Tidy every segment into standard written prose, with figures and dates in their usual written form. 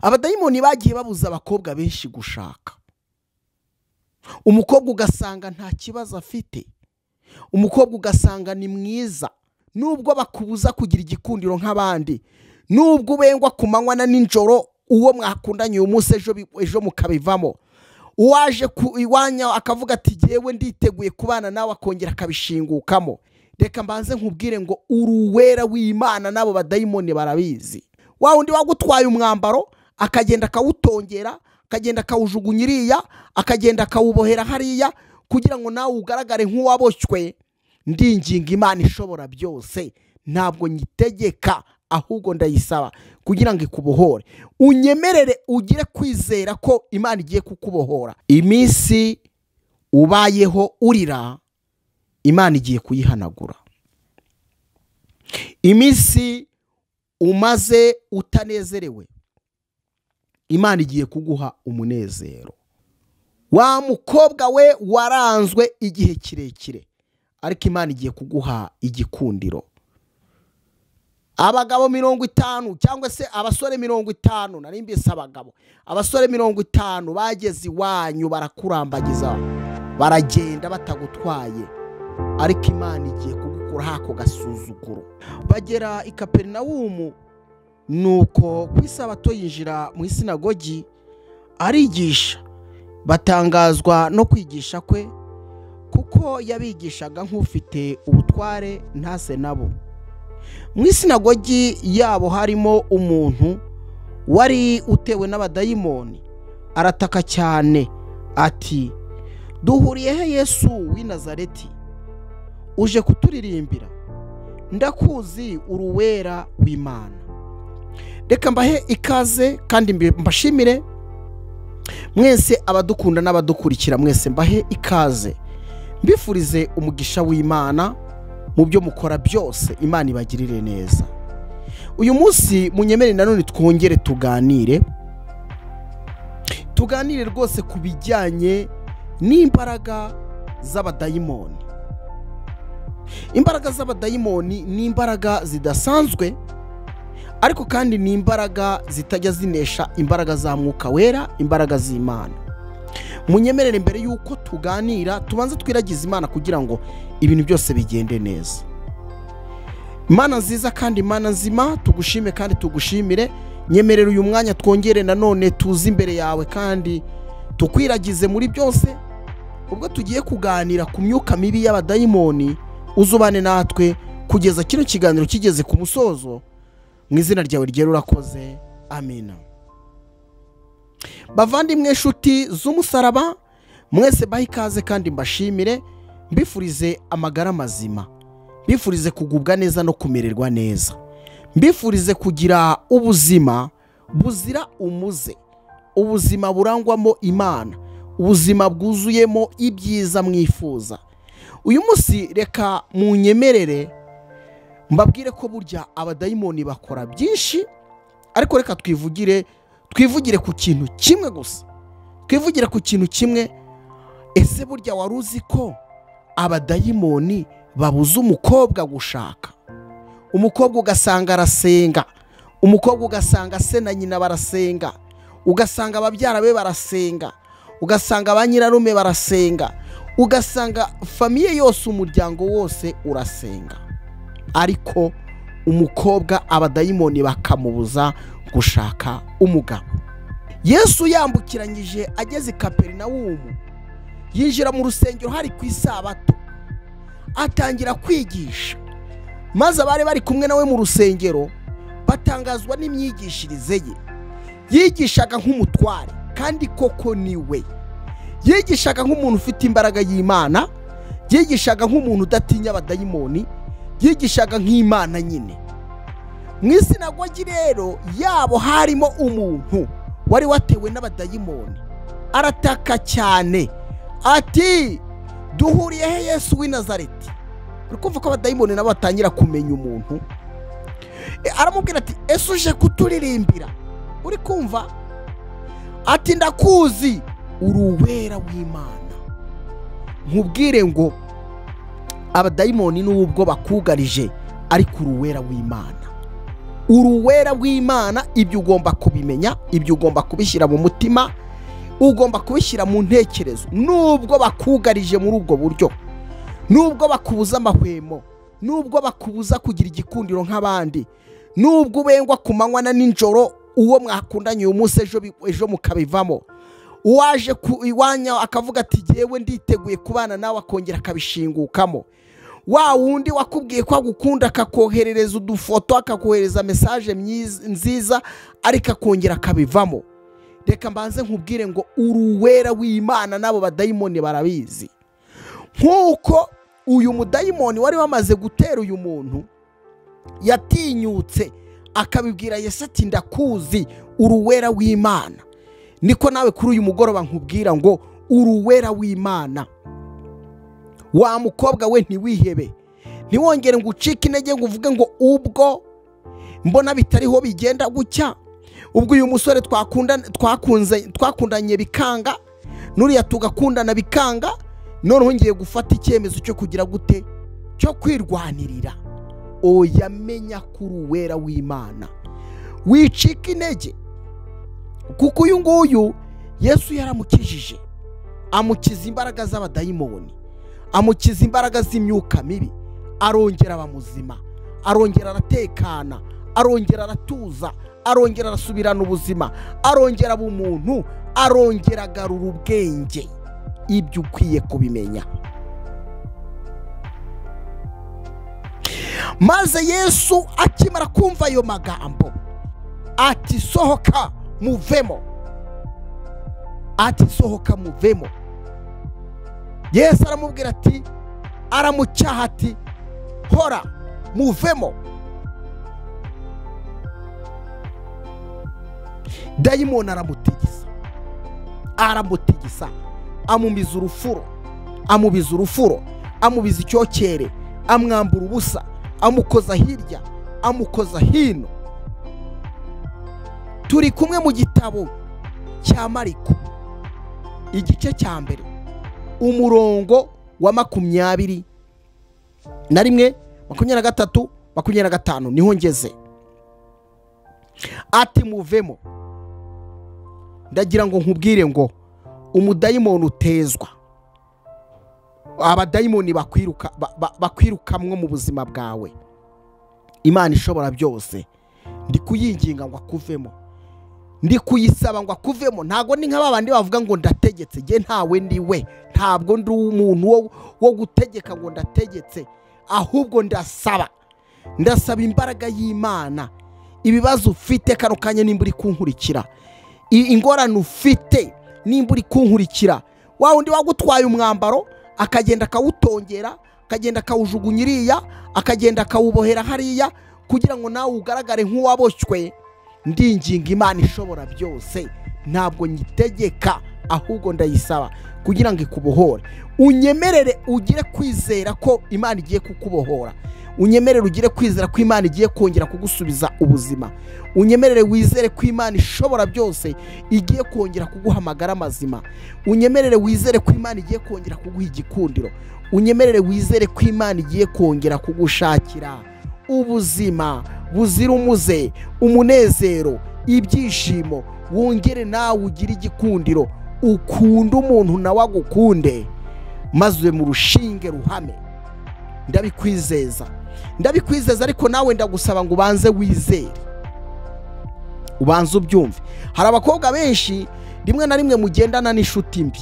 abadayimoni bagiye babuza abakobwa benshi gushaka. Umukobwa ugasanga nta kibazo afite, umukobwa ugasanga ni mwiza, nubwo bakubuza kugira igikundiro nk'abandi, nubwo ubengwa ku manywa na ninjoro, uwo mwakundanye uyu munsi ejo mukabivamo, uwaje ku iwanya akavuga ati jewe nditeguye kubana nawe akongera akabishingukamo. Reka mbanze nkubwire ngo uruwera w'Imana nabo badayimoni barabizi. Wa undi wagutwaye umwambaro akagenda akawutongera, akagenda akawujugunyiriya, akagenda akawubohera hariya kugira ngo nawe ugaragare nk'uwaboshywe. Ndinginga Imana ishobora byose, ntabwo nyitegeka ahubwo ndayisaba kugira ngo ikubohore, unyemerere ugire kwizera ko Imana igiye kukubohora. Iminsi ubayeho urira, Imana igiye kuyihanagura. Iminsi umaze utanezerewe, Imana igiye kuguha umunezero. Wa mukobwa we waranzwe igihe kirekire, ariko Imana igiye kuguha igikundiro. Abagabo 50 cyangwa se abasore 50, nari mbese abasore 50 bageze iwanyu barakurambagiza, baragenda batagutwaye, ariko Imana igiye kugukura hako gasuzuguro. Bagera i Kaperinawumu, nuko ku isabato yinjira mu isinagogi arigisha. Batangazwa no kwigisha kwe, kuko yabigishaga nk'ufite ubutware ntase nabo. Mu isinagogi yabo harimo umuntu wari utewe n'abadayimoni, arataka cyane ati, duhuriye he Yesu w'i Nazareti? Uje kuturirimbira? Ndakuzi uruwera w'Imana. Reka mbahe ikaze kandi mbashimire mwese abadukunda n'abadukurikira, mwese mbahe ikaze, mbifurize umugisha w'Imana mu byo mukora byose. Imana ibagirire neza. Uyu munsi munyemere nanone twongere tuganire rwose ku bijyanye n'imbaraga z'abadayimoni. Imbaraga z'abadayimoni ni imbaraga zidasanzwe, ariko kandi ni imbaraga zitajya zinesha imbaraga za Mwuka Wera, imbaraga z'Imana. Munyemerere mbere yuko tuganira tubanze twiragize Imana kugira ngo ibintu byose bigende neza. Imana nziza kandi Imana nzima, tugushime kandi tugushimire. Nyemerera uyu mwanya twongere nanone tuzi imbere yawe kandi tukwiragize muri byose. Ubwo tugiye kuganira ku myuka mibi y'abadayimoni, uzubane natwe kugeza kino kiganiro kigeze ku musozo. Mu izina ryawe ryera urakoze, amina. Bavandimwe nshuti z'umusaraba, mwese baha ikaze kandi mbashimire, mbifurize amagara mazima, mbifurize kugubwa neza no kumererwa neza, mbifurize kugira ubuzima buzira umuze, ubuzima burangwamo Imana, ubuzima bwuzuyemo ibyiza mwifuza. Uyu munsi reka munyemerere mbabwire ko burya abadayimoni bakora byinshi, ariko reka twivugire ku kintu kimwe gusa. Twivugire ku kintu kimwe. Ese burya wari uzi ko abadayimoni babuza umukobwa gushaka? Umukobwa ugasanga arasenga, umukobwa ugasanga se na nyina barasenga, ugasanga ababyara be barasenga, ugasanga abanyirarume barasenga, ugasanga famiye yose, umuryango wose urasenga, ariko umukobwa abadayimoni bakamubuza gushaka umugabo. Yesu yambukiranyije ageze i Kaperinawumu, yinjira mu rusengero hari ku isabato, atangira kwigisha, maze abari bari kumwe nawe mu rusengero batangazwa n'imyigishirize ye. Yigishaga nk'umutware, kandi koko niwe. Yigishaga nk'umuntu ufite imbaraga y'Imana, yigishaga nk'umuntu udatinya abadayimoni, yigishaga nk'Imana nyine. Mu isinagogi rero yabo harimo umuntu wari watewe n'abadayimoni, arataka cyane ati, duhuriye he Yesu w'i Nazareti? Uri kumva ko abadayimoni nabo batangira kumenya umuntu. Aramubwira ati, ese uje kuturirimbira? Uri kumva? Ati, ndakuzi uruwera w'Imana. Nkubwire ngo abadayimoni n'ubwo bakugarije, ariko uruwera w'Imana uruwera w'Imana, ibyo ugomba kubimenya, ibyo ugomba kubishyira mu mutima, ugomba kubishyira mu ntekerezo. Nubwo bakugarije muri ubwo buryo, nubwo bakubuza amahwemo, nubwo bakubuza kugira igikundiro nk'abandi, nubwo ubengwa ku manywa na nijoro, uwo mwakundanye uyu munsi ejo mukabivamo, uwaje iwanya akavuga ati yewe nditeguye kubana nawe, akongera akabishingukamo. Wa wundi wakubwiye ko agukunda akakoherereza udufoto, akakohereza message nziza, ariko akongera akabivamo. Reka mbanze nkubwire ngo uruwera w'Imana n'abo badayimoni barabizi. Nkuko uyu mudayimoni wari wamaze gutera uyu muntu yatinyutse akabibwira Yesu ati ndakuzi uruwera w'Imana, niko nawe kuri uyu mugoroba nkubwira ngo uruwera w'Imana. Wa mukobwa we ntiwihebe, ntiwongere ngo ucike intege ngo uvuge ngo ubwo mbona bitariho bigenda gucya, ubwo uyu musore twakundanye bikanga, nuriya tugakundana bikanga, noneho ngiye gufata icyemezo cyo kugira gute, cyo kwirwanirira. Oya, menya ko uruwera w'Imana, wicika intege, kuko uyu nguyu Yesu yaramukijije, amukiza imbaraga z'abadayimoni, amukiza imbaraga z'imyuka mibi, arongera abamuzima, arongera aratekana, arongera aratuza, arongera arasubirana ubuzima, arongera ubumuntu, arongera agarura ubwenge. Ibyo ukwiye kubimenya. Maze Yesu akimara kumva ayo magambo ati sohoka muvemo, ati sohoka muvemo. Yesu aramubwira ati, aramucyaha ati hora muvemo. Dayimoni aramutigisa, amubiza urufuro, amubiza icyokere, amwambura ubusa, amukoza hirya, amukoza hino. Turi kumwe mu gitabo cya Mariko igice cya mbere umurongo wa 21, 23, 25 niho ngeze. Ati muvemo. Ndagira ngo nkubwire ngo umudayimoni utezwa, abadayimoni bakwirukamwe mu buzima bwawe, Imana ishobora byose ndi kuyinginga ngo akuvemo, ndi kuyisaba ngo akuvemo. Ntago ni nk'abandi bavuga ngo ndategetse, je ntawe ndiwe, ntabwo ndi umuntu wo gutegeka ngo ndategetse, ahubwo ndasaba imbaraga y'Imana. Ibibazo ufite kano kanya nimba uri kunkurikira, ingorane ufite nimba uri kunkurikira, wa wundi wagutwaye umwambaro akagenda akawutongera, akagenda akawujugunyiriya, akagenda akawubohera hariya kugira ngo nawe ugaragare nk'uwaboshywe, ndinginga Imana ishobora byose, ntabwo nyitegeka ahubwo ndayisaba kugira ngo ikubohore. Unyemerere ugire kwizera ko Imana igiye kukubohora, unyemerere ugire kwizera ko Imana igiye kongera kugusubiza ubuzima, unyemerere wizere ko Imana ishobora byose igiye kongera kuguhamagara amazima, unyemerere wizere ko Imana igiye kongera kuguha igikundiro, unyemerere wizere ko Imana igiye kongera kugushakira ubuzima buzira umuze, umunezero, ibyishimo, wongere nawe ugira igikundiro, ukunda umuntu nawe agukunde, maze mu rushinge ruhame. Ndabikwizeza, ariko nawe ndagusaba ngo ubanze wizere, ubanze ubyumve. Hari abakobwa benshi rimwe na rimwe mugendana n'inshuti mbi,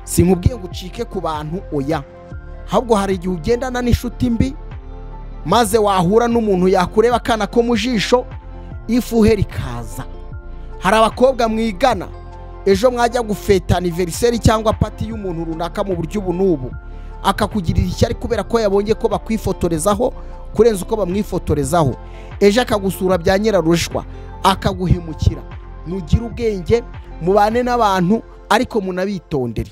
sinkubwiye ngo ucike ku bantu, oya, ahubwo hari igihe ugendana n'inshuti mbi, maze wahura n'umuntu yakureba akana ko mu jisho, ifuhe rikaza. Hari abakobwa mwigana, ejo mwajya gufeta anniversaire cyangwa pati y'umuntu runaka mu buryo ubu n'ubu, akakugirira ishyari kubera ko yabonye ko bakwifotorezaho kurenza uko bamwifotorezaho, ejo akagusura bya nyirarushwa, akaguhemukira. Mugire ubwenge, mubane n'abantu, ariko munabitondere.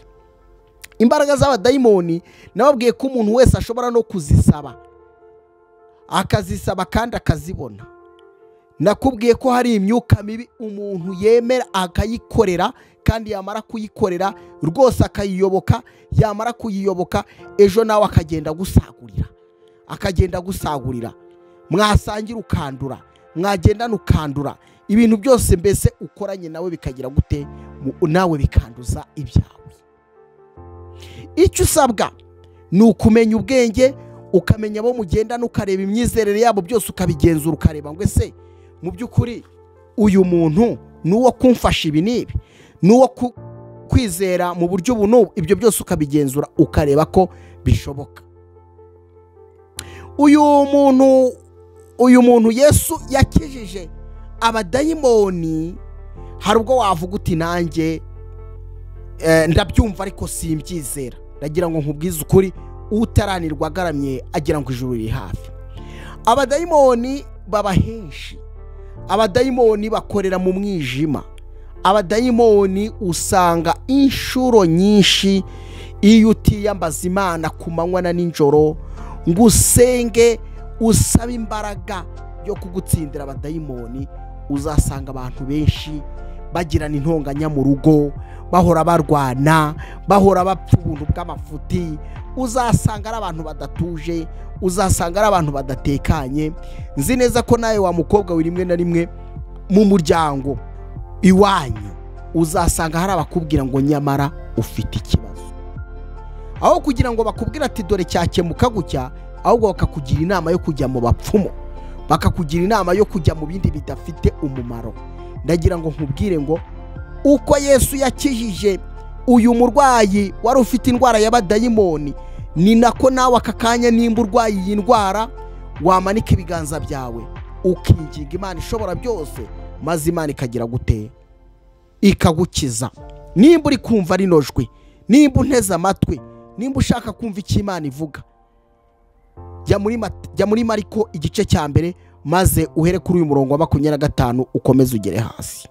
Imbaraga z'abadayimoni nababwiye ko umuntu wese ashobora no kuzisaba, akazisaba kandi akazibona. Nakubwiye ko hari imyuka mibi umuntu yemera akayikorera, kandi yamara kuyikorera rwose akayiyoboka, yamara kuyiyoboka ejo nawe akagenda gusagurira, mwasangira ukandura, mwagendana ukandura ibintu byose mbese ukoranye nawe bikagira gute nawe bikanduza ibyawe. Icyo usabwa ni ukumenya ubwenge, ukamenya abo mugendana, ukareba imyizerere yabo byose ukabigenzura, ukareba ngo ese mu by'ukuri uyu muntu nuwo kumfasha ibi nibi, nuwo kwizera mu buryo buno, ibyo byose ukabigenzura ukareba ko bishoboka. uyu muntu Yesu yakijije abadayimoni. Hari ubwo wavuga uti nanjye ndabyumva ariko simbyizera. Ndagira ngo nkubwize ukuri, utaranirwa agaramye agira ngo ijuru riri hafi. Abadayimoni baba henshi, abadayimoni bakorera mu mwijima, abadayimoni usanga inshuro nyinshi iyo utiyambaza Imana ku manywa na nijoro ngo usenge usaba imbaraga yo kugutsindira abadayimoni, uzasanga abantu benshi bagirana intonganya mu rugo, bahora barwana, bahora bapfa ubuntu bw'amafuti. Uzasanga ari abantu badatuje, uzasanga ari abantu badatekanye. Nzi neza ko nawe wa mukobwa rimwe na rimwe mu muryango iwanyu uzasanga hari abakubwira ngo nyamara ufite ikibazo, aho kugira ngo bakubwira ati dore cyakemuka gutya, ahubwo bakakugira inama yo kujya mu bapfumu, bakakugira inama yo kujya mu bindi bidafite umumaro. Ndagira ngo nkubwire ngo uko Yesu yakijije uyu murwayi wari ufite indwara y'abadayimoni, ni nako nawe aka kanya nimba urwaye iyi ndwara wamanika ibiganza byawe ukinginga Imana ishobora byose, maze Imana ikagira gute, ikagukiza. Nimba uri kumva rino jwi, nimba unteze amatwi, nimba ushaka kumva icyo Imana ivuga, jya muri Mariko igice cya mbere, maze uhere kuri uyu murongo wa 25 ukomeze ugere hasi.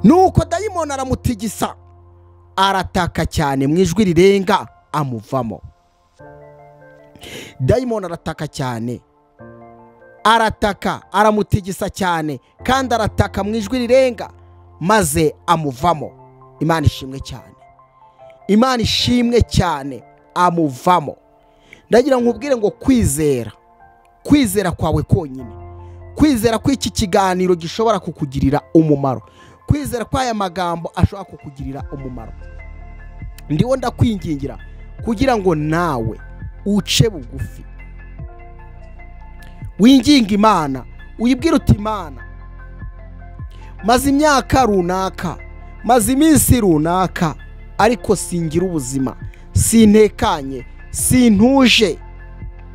Nuko dayimoni aramutigisa, arataka cyane mu ijwi rirenga, amuvamo. Dayimoni arataka cyane, arataka, aramutigisa cyane kandi arataka mu ijwi rirenga, maze amuvamo. Imana ishimwe cyane, Imana ishimwe cyane, amuvamo. Ndagira nkubwire ngo kwizera kwawe konyine, kwizera ko iki kiganiro gishobora kukugirira umumaro, kwizera ko aya magambo ashobora kukugirira umumaro, ndiwo ndakwingingira kugira ngo nawe uce bugufi, winginga Imana, uyibwire uti Imana, maze imyaka runaka, maze iminsi runaka, ariko singira ubuzima, sintekanye, sintuje,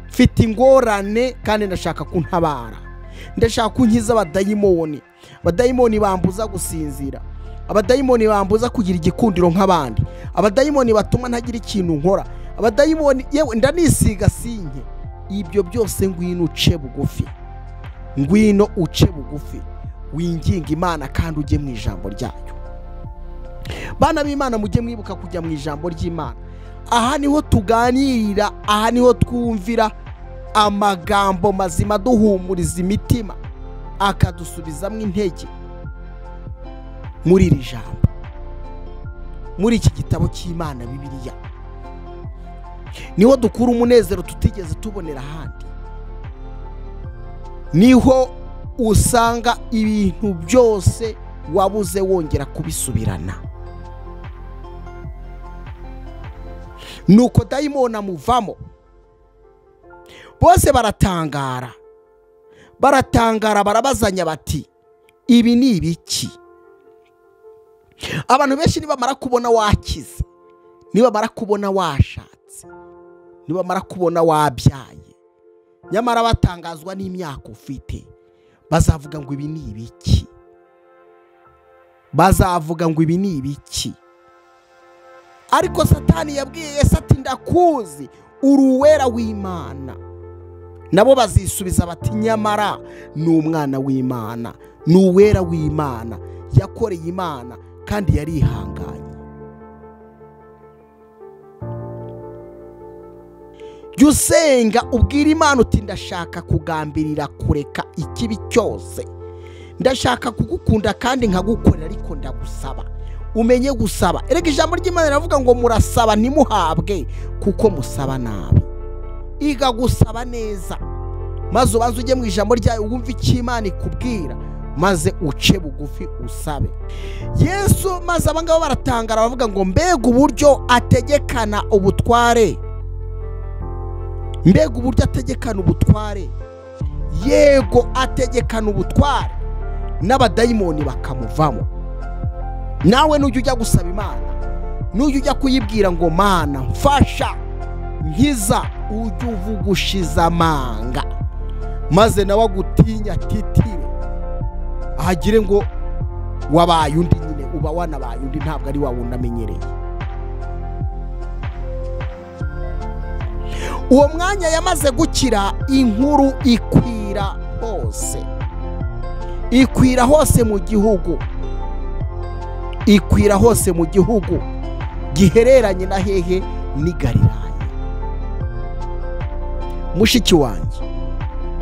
mfite ingorane kandi ndashaka kuntabara, ndashaka kunkiza abadayimoni. Abadayimoni bambuza gusinzira, abadayimoni bambuza kugira igikundiro nk'abandi, abadayimoni batuma ntagira ikintu nkora, abadayimoni yewe ndanisiga sinke. Ibyo byose ngwino uce bugufi, ngwino uce bugufi, winginga Imana kandi ujye mu ijambo ryayo. Bana b'Imana, mujye mwibuka kujya mu ijambo ry'Imana. Aha niho tuganirira, aha niho twumvira amagambo mazima duhumuriza imitima, akadusubizamo intege muri iri jambo, muri iki gitabo cy'Imana Bibiliya. Niho dukura umunezero tutigeze tubonera ahandi, niho usanga ibintu byose wabuze wongera kubisubirana. Nuko dayimoni amuvamo, bose baratangara, barabazanya bati ibi ni ibiki? Abantu benshi nibamara kubona wakize, nibamara kubona washatse, nibamara kubona wabyaye, nyamara batangazwa n'imyaka ufite, bazavuga ngo ibi ni ibiki, bazavuga ngo ibi ni ibiki. Ariko Satani yabwiye Yesu ati ndakuzi, uri uwera w'Imana. Nabo bazisubiza bati nyamara ni umwana w'Imana, ni uwera w'Imana, yakoreye Imana kandi yarihanganye. Jya usenga ubwira Imana uti ndashaka kugambirira kureka ikibi cyose, ndashaka kugukunda kandi nkagukorera, ariko ndagusaba umenye gusaba. Erega ijambo ry'Imana riravuga ngo murasaba ntimuhabwe kuko musaba nabi. Iga gusaba neza, maze ubanze ujye mu ijambo ryayo wumve icyo Imana ikubwira, maze uce bugufi usabe. Yesu maze abangabo baratangara bavuga ngo mbega uburyo ategekana ubutware, mbega uburyo ategekana ubutware. Yego ategekana ubutware, n'abadayimoni bakamuvamo. Nawe nujya ujya gusaba Imana, nujya ujya kuyibwira ngo Mana mfasha nkiza, ujye uvuga ushize amanga, maze nawe agutinya titire, ahagire ngo wabaye undi. Nyine uba wanabaye undi, ntabwo ari wawe unamenyereye. Uwo mwanya yamaze gukira, inkuru ikwira hose, ikwira hose mu gihugu, ikwira hose mu gihugu gihereranye na hehe ni Galilaya. Mushiki wanjye,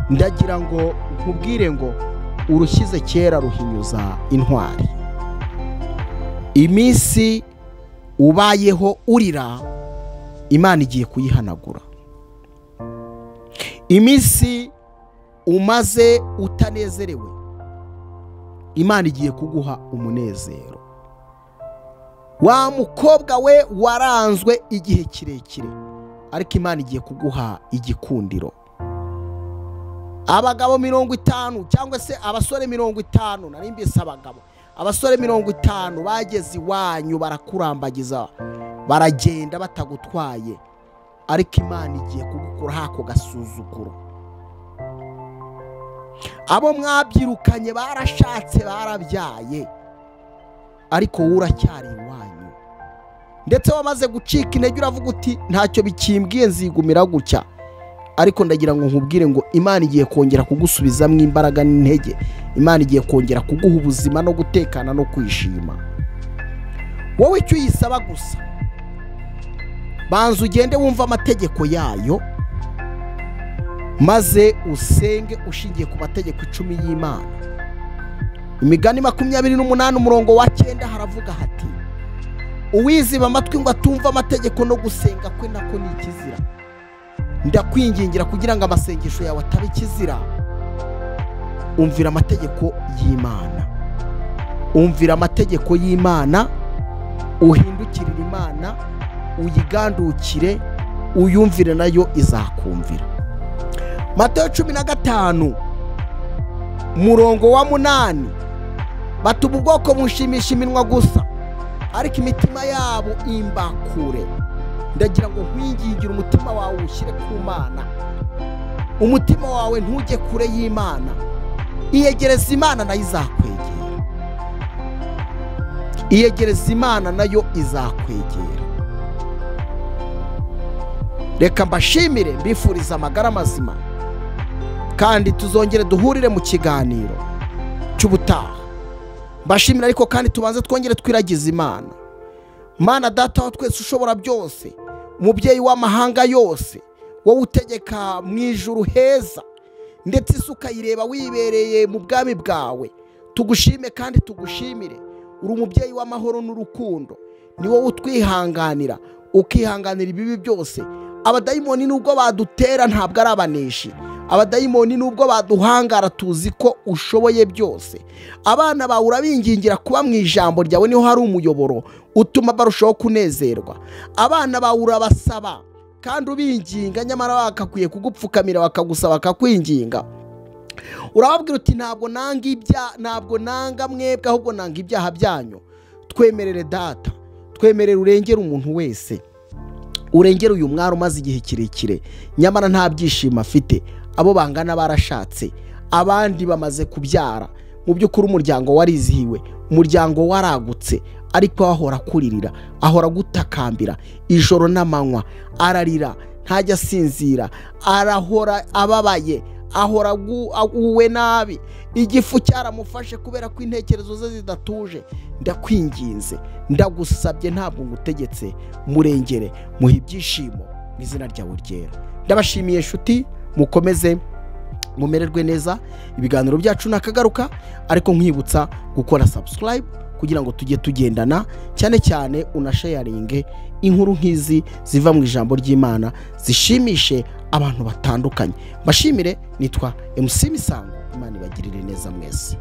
ndagira ngo nkubwire ngo urushyize kera ruhinyuza intwari. Iminsi ubayeho urira, Imana igiye kuyihanagura. Iminsi umaze utanezerewe, Imana igiye kuguha umunezero. Wa mukobwa we waranzwe igihe kirekire, ariko Imana igiye kuguha igikundiro. Abagabo 50 cyangwa se abasore 50, nari mbese abasore 50 bageze iwanyu barakurambagiza, baragenda batagutwaye, ariko Imana igiye kugukura hako gasuzuguro. Abo mwabyirukanye barashatse barabyaye, ariko uracyari iwanyu, ndetse wamaze gucika intege uravuga uti ntacyo bikimbwiye nzigumira gutya. Ariko ndagira ngo nkubwire ngo Imana igiye kongera kugusubizamo imbaraga n'intege. Imana igiye kongera kuguha ubuzima no gutekana no kwishima. Wowe icyo uyisaba gusa, banza ugende wumva amategeko yayo, maze usenge ushingiye ku mategeko 10 y'Imana. Imigani 28 umurongo wa 9 haravuga hati, uwiziba amatwi ngo atumva amategeko no gusenga kwe nako ni ikizira. Ndakwingingira kugira ngo amasengesho yawe ataba ikizira, umvira amategeko y'Imana, umvira amategeko y'Imana, uhindukirire Imana, uyigandukire, uyumvire nayo izakumvira. Matayo 15 murongo wa 8, batuma ubwoko bushimisha iminwa gusa, ariko imitima yabo imbakure. Ndagira ngo nkwingingire umutima wawe ushyire ku Mana, umutima wawe ntujye kure y'Imana. Iyegereza Imana nayo izakwegera, iyegereza Imana nayo izakwegera. Reka mbashimire, mbifuriza amagara mazima, kandi tuzongere duhurire mu kiganiro cy'ubutaha. Mbashimira ariko kandi tubanze twongere twiragiza Imana. Mana data wa twese ushobora byose, umubyeyi w'amahanga yose, wowe utegeka mu ijuru heza, ndetse isuka yireba wibereye mu bwami bwawe. Tugushime kandi tugushimire, uri umubyeyi w'amahoro n'urukundo. Ni wowe utwihanganira, ukihanganira ibibi byose. Abadayimoni nubwo badutera ntabwo ari abaneshi, abadayimoni nubwo baduhangara tuzi ko ushoboye byose. Abana bawe urabingingira kuba mu ijambo ryawe, niho hari umuyoboro utuma barushaho kunezerwa. Abana bawe urabasaba kandi ubinginga, nyamara bakakwiye kugupfukamira bakagusaba bakakwinginga. Urababwira uti ntabwo nanga mwebwe, ahubwo nanga ibyaha byanyu. Twemerere data, twemerere urengere umuntu wese, urengere uyu mwari umaze igihe kirekire nyamara nta byishimo afite. Abo bangana barashatse, abandi bamaze kubyara, mu by'ukuri umuryango warizihiwe, umuryango waragutse, ariko ahora kuririra, ahora gutakambira ijoro n'amanywa, ararira ntajya asinzira, arahora ababaye, ahora aguwe nabi, igifu cyaramufashe kubera ko intekerezo ze zidatuje. Ndakwinginze, ndagusabye, ntabwo ngutegetse, murengere, muhe ibyishimo mu izina ryawe ryera. Ndabashimiye inshuti, mukomeze mumererwe neza. Ibiganiro byacu nakagaruka, ariko nkwibutsa gukora subscribe, kugira ngo tujye tugendana, cyane cyane unasharinge inkuru nk'izi ziva mu ijambo ry'Imana zishimishe abantu batandukanye. Bashimire, nitwa MC Misango, Imana ibagirire neza mwese.